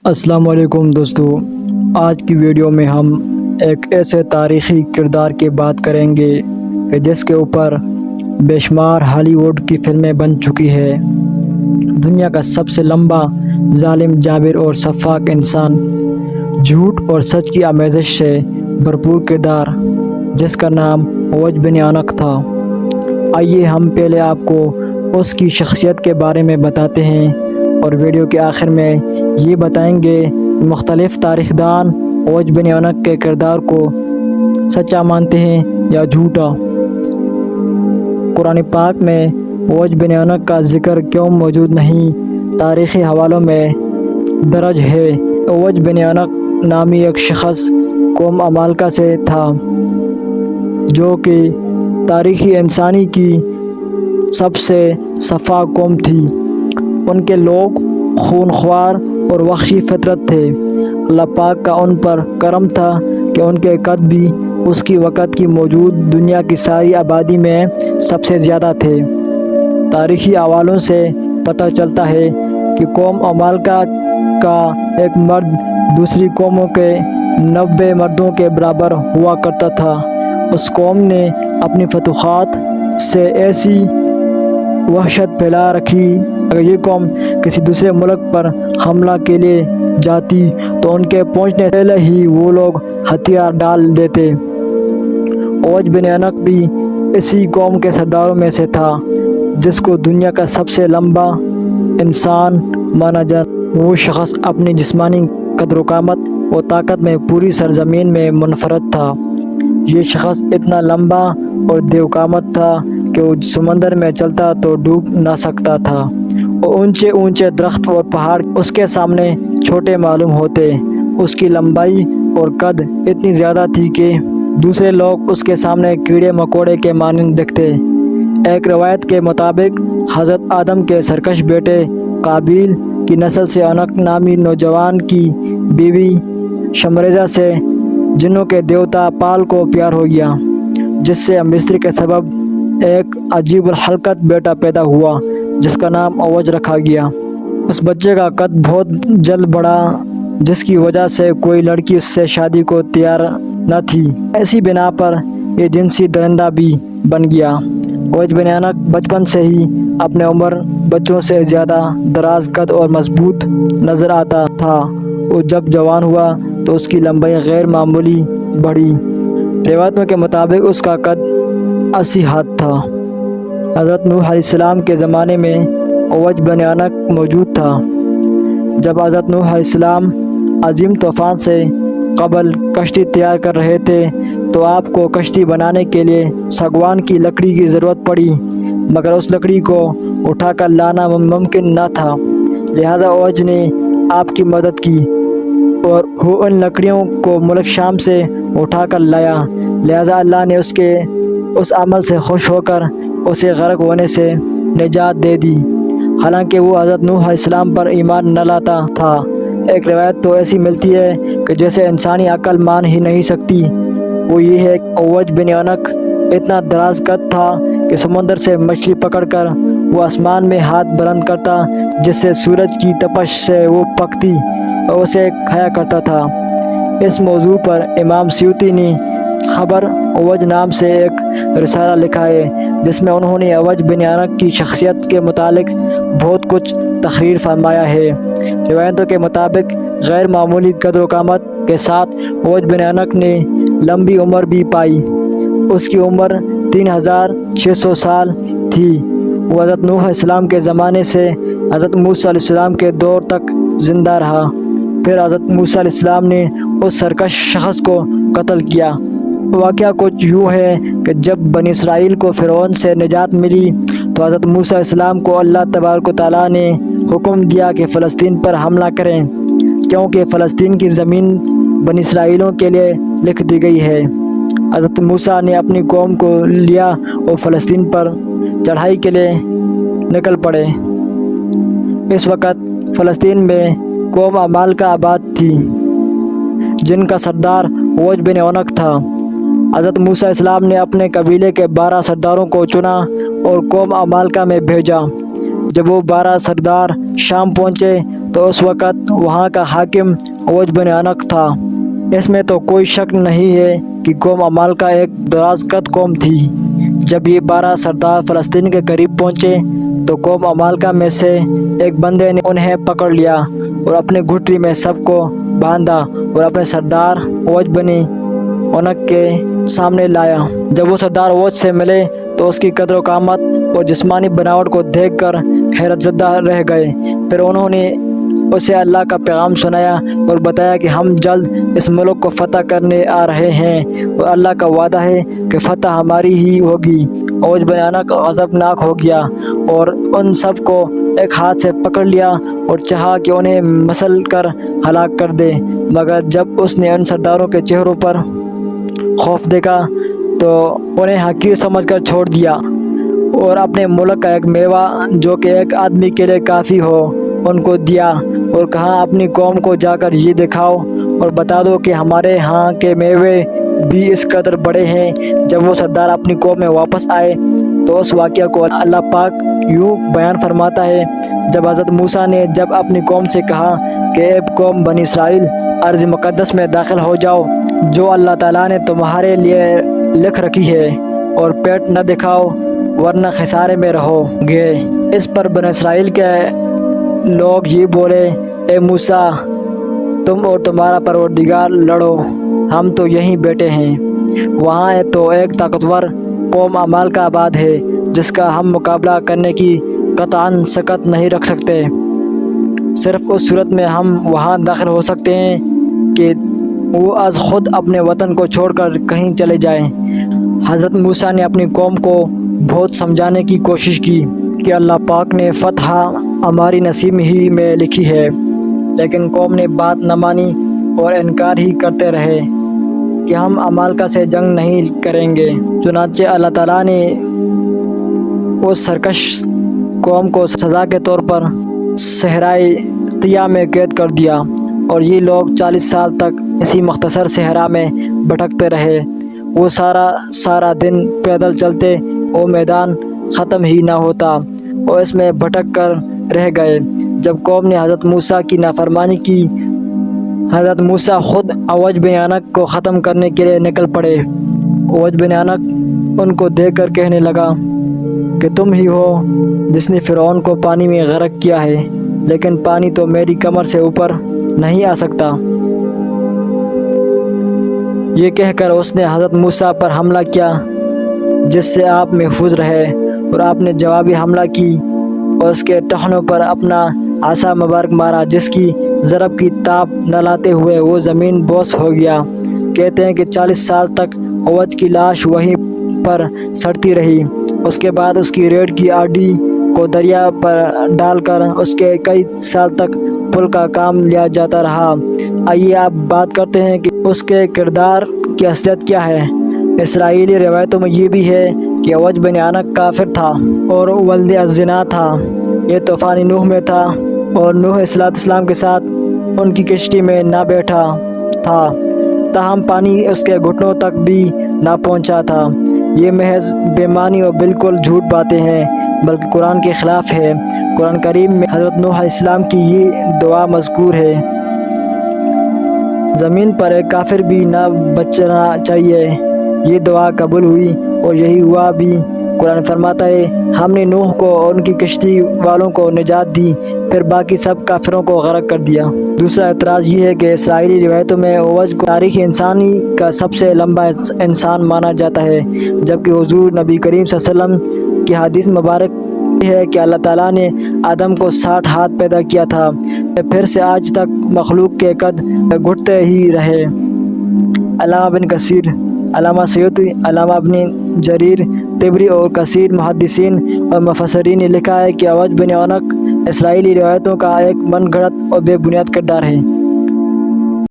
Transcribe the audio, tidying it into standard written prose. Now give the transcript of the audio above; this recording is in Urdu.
السلام علیکم دوستو، آج کی ویڈیو میں ہم ایک ایسے تاریخی کردار کی بات کریں گے کہ جس کے اوپر بے شمار ہالی ووڈ کی فلمیں بن چکی ہے۔ دنیا کا سب سے لمبا ظالم، جابر اور شفاق انسان، جھوٹ اور سچ کی آمیزش سے بھرپور کردار جس کا نام اویس بن عنق تھا۔ آئیے ہم پہلے آپ کو اس کی شخصیت کے بارے میں بتاتے ہیں اور ویڈیو کے آخر میں یہ بتائیں گے مختلف تاریخ دان اویس بن عنق کے کردار کو سچا مانتے ہیں یا جھوٹا۔ قرآن پاک میں اویس بن عنق کا ذکر کیوں موجود نہیں؟ تاریخی حوالوں میں درج ہے اویس بن عنق نامی ایک شخص قوم عمالقہ سے تھا، جو کہ تاریخی انسانی کی سب سے شفاق قوم تھی۔ ان کے لوگ خونخوار اور وحشی فطرت تھے۔ اللہ پاک کا ان پر کرم تھا کہ ان کے قد بھی اس کی وقت کی موجود دنیا کی ساری آبادی میں سب سے زیادہ تھے۔ تاریخی حوالوں سے پتہ چلتا ہے کہ قوم عمالقہ کا ایک مرد دوسری قوموں کے 90 مردوں کے برابر ہوا کرتا تھا۔ اس قوم نے اپنی فتوحات سے ایسی وحشت پھیلا رکھی اگر یہ قوم کسی دوسرے ملک پر حملہ کے لیے جاتی تو ان کے پہنچنے سے پہلے ہی وہ لوگ ہتھیار ڈال دیتے۔ اویس بن عنق بھی اسی قوم کے سرداروں میں سے تھا جس کو دنیا کا سب سے لمبا انسان مانا جاتا۔ وہ شخص اپنی جسمانی قدر و قامت و طاقت میں پوری سرزمین میں منفرد تھا۔ یہ شخص اتنا لمبا اور دیو قامت تھا کہ وہ سمندر میں چلتا تو ڈوب نہ سکتا تھا، اور اونچے اونچے درخت اور پہاڑ اس کے سامنے چھوٹے معلوم ہوتے۔ اس کی لمبائی اور قد اتنی زیادہ تھی کہ دوسرے لوگ اس کے سامنے کیڑے مکوڑے کے مانند دکھتے۔ ایک روایت کے مطابق حضرت آدم کے سرکش بیٹے قابیل کی نسل سے عنق نامی نوجوان کی بیوی شمریزہ سے جنوں کے دیوتا پال کو پیار ہو گیا، جس سے مصر کے سبب ایک عجیب الحرکت بیٹا پیدا ہوا جس کا نام اویس رکھا گیا۔ اس بچے کا قد بہت جلد بڑھا، جس کی وجہ سے کوئی لڑکی اس سے شادی کو تیار نہ تھی۔ ایسی بنا پر یہ جنسی درندہ بھی بن گیا۔ اویس بن عنق بچپن سے ہی اپنے عمر بچوں سے زیادہ دراز قد اور مضبوط نظر آتا تھا، اور جب جوان ہوا تو اس کی لمبائی غیر معمولی بڑھی۔ روایتوں کے مطابق اس کا قد 80 ہاتھ تھا۔ حضرت نوح علیہ السلام کے زمانے میں اویس بن عنق موجود تھا۔ جب حضرت نوح علیہ السلام عظیم طوفان سے قبل کشتی تیار کر رہے تھے تو آپ کو کشتی بنانے کے لیے ساگوان کی لکڑی کی ضرورت پڑی، مگر اس لکڑی کو اٹھا کر لانا ممکن نہ تھا، لہذا اویس نے آپ کی مدد کی اور وہ ان لکڑیوں کو ملک شام سے اٹھا کر لایا۔ لہذا اللہ نے اس عمل سے خوش ہو کر اسے غرق ہونے سے نجات دے دی، حالانکہ وہ حضرت نوح علیہ السلام پر ایمان نہ لاتا تھا۔ ایک روایت تو ایسی ملتی ہے کہ جیسے انسانی عقل مان ہی نہیں سکتی، وہ یہ ہے کہ اویس بن عنق اتنا دراز قد تھا کہ سمندر سے مچھلی پکڑ کر وہ آسمان میں ہاتھ بلند کرتا، جس سے سورج کی تپش سے وہ پکتی اور اسے کھایا کرتا تھا۔ اس موضوع پر امام سیوطی نے خبر اویس نام سے ایک رسالہ لکھا ہے، جس میں انہوں نے اویس بن عنق کی شخصیت کے متعلق بہت کچھ تحریر فرمایا ہے۔ روایتوں کے مطابق غیر معمولی قدر و قامت کے ساتھ اویس بن عنق نے لمبی عمر بھی پائی۔ اس کی عمر 3600 سال تھی۔ وہ حضرت نوح علیہ السلام کے زمانے سے حضرت موسیٰ علیہ السلام کے دور تک زندہ رہا۔ پھر حضرت موسیٰ علیہ السلام نے اس سرکش شخص کو قتل کیا۔ واقعہ کچھ یوں ہے کہ جب بنی اسرائیل کو فرعون سے نجات ملی تو حضرت موسیٰ علیہ السلام کو اللہ تبارک و تعالیٰ نے حکم دیا کہ فلسطین پر حملہ کریں، کیونکہ فلسطین کی زمین بنی اسرائیلوں کے لیے لکھ دی گئی ہے۔ حضرت موسیٰ نے اپنی قوم کو لیا اور فلسطین پر چڑھائی کے لیے نکل پڑے۔ اس وقت فلسطین میں قوم عمالقہ آباد تھی، جن کا سردار اویس بن عنق تھا۔ حضرت موسیٰ علیہ السلام نے اپنے قبیلے کے 12 سرداروں کو چنا اور قوم عمالقہ میں بھیجا۔ جب وہ 12 سردار شام پہنچے تو اس وقت وہاں کا حاکم اوج بن عنق تھا۔ اس میں تو کوئی شک نہیں ہے کہ قوم عمالقہ ایک دراز قد قوم تھی۔ جب یہ 12 سردار فلسطین کے قریب پہنچے تو قوم عمالقہ میں سے ایک بندے نے انہیں پکڑ لیا اور اپنے گھٹری میں سب کو باندھا اور اپنے سردار اوج بن عنق کے سامنے لایا۔ جب وہ سردار اوج سے ملے تو اس کی قدر و قامت اور جسمانی بناوٹ کو دیکھ کر حیرت زدہ رہ گئے۔ پھر انہوں نے اسے اللہ کا پیغام سنایا اور بتایا کہ ہم جلد اس ملک کو فتح کرنے آ رہے ہیں اور اللہ کا وعدہ ہے کہ فتح ہماری ہی ہوگی۔ اوج بن عنق غضبناک ہو گیا اور ان سب کو ایک ہاتھ سے پکڑ لیا اور چاہا کہ انہیں مسل کر ہلاک کر دے، مگر جب اس نے ان سرداروں کے چہروں پر خوف دیکھا تو انہیں حقیر سمجھ کر چھوڑ دیا اور اپنے ملک کا ایک میوہ جو کہ ایک آدمی کے لیے کافی ہو ان کو دیا اور کہا اپنی قوم کو جا کر یہ دکھاؤ اور بتا دو کہ ہمارے ہاں کے میوے بھی اس قدر بڑے ہیں۔ جب وہ سردار اپنی قوم میں واپس آئے تو اس واقعہ کو اللہ پاک یوں بیان فرماتا ہے، جب حضرت موسیٰ نے جب اپنی قوم سے کہا کہ اے قوم بنی اسرائیل، ارض مقدس میں داخل ہو جاؤ جو اللہ تعالیٰ نے تمہارے لیے لکھ رکھی ہے، اور پیٹ نہ دکھاؤ ورنہ خسارے میں رہو گے۔ اس پر بنی اسرائیل کے لوگ یہ بولے، اے موسیٰ، تم اور تمہارا پروردگار لڑو، ہم تو یہیں بیٹھے ہیں۔ وہاں تو ایک طاقتور قوم عمالقہ آباد ہے جس کا ہم مقابلہ کرنے کی قطعاً سکت نہیں رکھ سکتے۔ صرف اس صورت میں ہم وہاں داخل ہو سکتے ہیں کہ وہ از خود اپنے وطن کو چھوڑ کر کہیں چلے جائیں۔ حضرت موسیٰ نے اپنی قوم کو بہت سمجھانے کی کوشش کی کہ اللہ پاک نے فتح ہماری نصیب ہی میں لکھی ہے، لیکن قوم نے بات نہ مانی اور انکار ہی کرتے رہے کہ ہم عمالقہ سے جنگ نہیں کریں گے۔ چنانچہ اللہ تعالیٰ نے اس سرکش قوم کو سزا کے طور پر صحرائے طیہ میں قید کر دیا اور یہ لوگ 40 سال تک اسی مختصر صحرا میں بھٹکتے رہے۔ وہ سارا دن پیدل چلتے، وہ میدان ختم ہی نہ ہوتا اور اس میں بھٹک کر رہ گئے۔ جب قوم نے حضرت موسیٰ کی نافرمانی کی، حضرت موسیٰ خود اوج بن عنق کو ختم کرنے کے لیے نکل پڑے۔ اوج بن عنق ان کو دیکھ کر کہنے لگا کہ تم ہی ہو جس نے فرعون کو پانی میں غرق کیا ہے، لیکن پانی تو میری کمر سے اوپر نہیں آ سکتا۔ یہ کہہ کر اس نے حضرت موسیٰ پر حملہ کیا جس سے آپ محفوظ رہے، اور آپ نے جوابی حملہ کی اور اس کے ٹخنوں پر اپنا عصا مبارک مارا، جس کی ضرب کی تاب نہ لاتے ہوئے وہ زمین بوس ہو گیا۔ کہتے ہیں کہ 40 سال تک اوج کی لاش وہیں پر سڑتی رہی۔ اس کے بعد اس کی ریڑھ کی ہڈی کو دریا پر ڈال کر اس کے کئی سال تک پل کا کام لیا جاتا رہا۔ آئیے آپ بات کرتے ہیں کہ اس کے کردار کی اصلیت کیا ہے۔ اسرائیلی روایتوں میں یہ بھی ہے کہ اوج بن عنق کافر تھا اور ولد الزنا تھا۔ یہ طوفان نوح میں تھا اور نوح علیہ السلام کے ساتھ ان کی کشتی میں نہ بیٹھا تھا، تاہم پانی اس کے گھٹنوں تک بھی نہ پہنچا تھا۔ یہ محض بے معنی اور بالکل جھوٹ باتیں ہیں، بلکہ قرآن کے خلاف ہے۔ قرآن کریم میں حضرت نوح علیہ السلام کی یہ دعا مذکور ہے، زمین پر ایک کافر بھی نہ بچنا چاہیے۔ یہ دعا قبول ہوئی اور یہی ہوا بھی۔ قرآن فرماتا ہے، ہم نے نوح کو اور ان کی کشتی والوں کو نجات دی، پھر باقی سب کافروں کو غرق کر دیا۔ دوسرا اعتراض یہ ہے کہ اسرائیلی روایتوں میں اوج کو تاریخ انسانی کا سب سے لمبا انسان مانا جاتا ہے، جبکہ حضور نبی کریم صلی اللہ علیہ وسلم کی حدیث مبارک یہ ہے کہ اللہ تعالیٰ نے آدم کو 60 ہاتھ پیدا کیا تھا، پھر سے آج تک مخلوق کے قد گھٹتے ہی رہے۔ علامہ بن کثیر، علامہ سیوطی، علامہ ابن جریر طبری اور کثیر محدثین اور مفسرین نے لکھا ہے کہ اوج بن عنق اسرائیلی روایتوں کا ایک من گھڑت اور بے بنیاد کردار ہے۔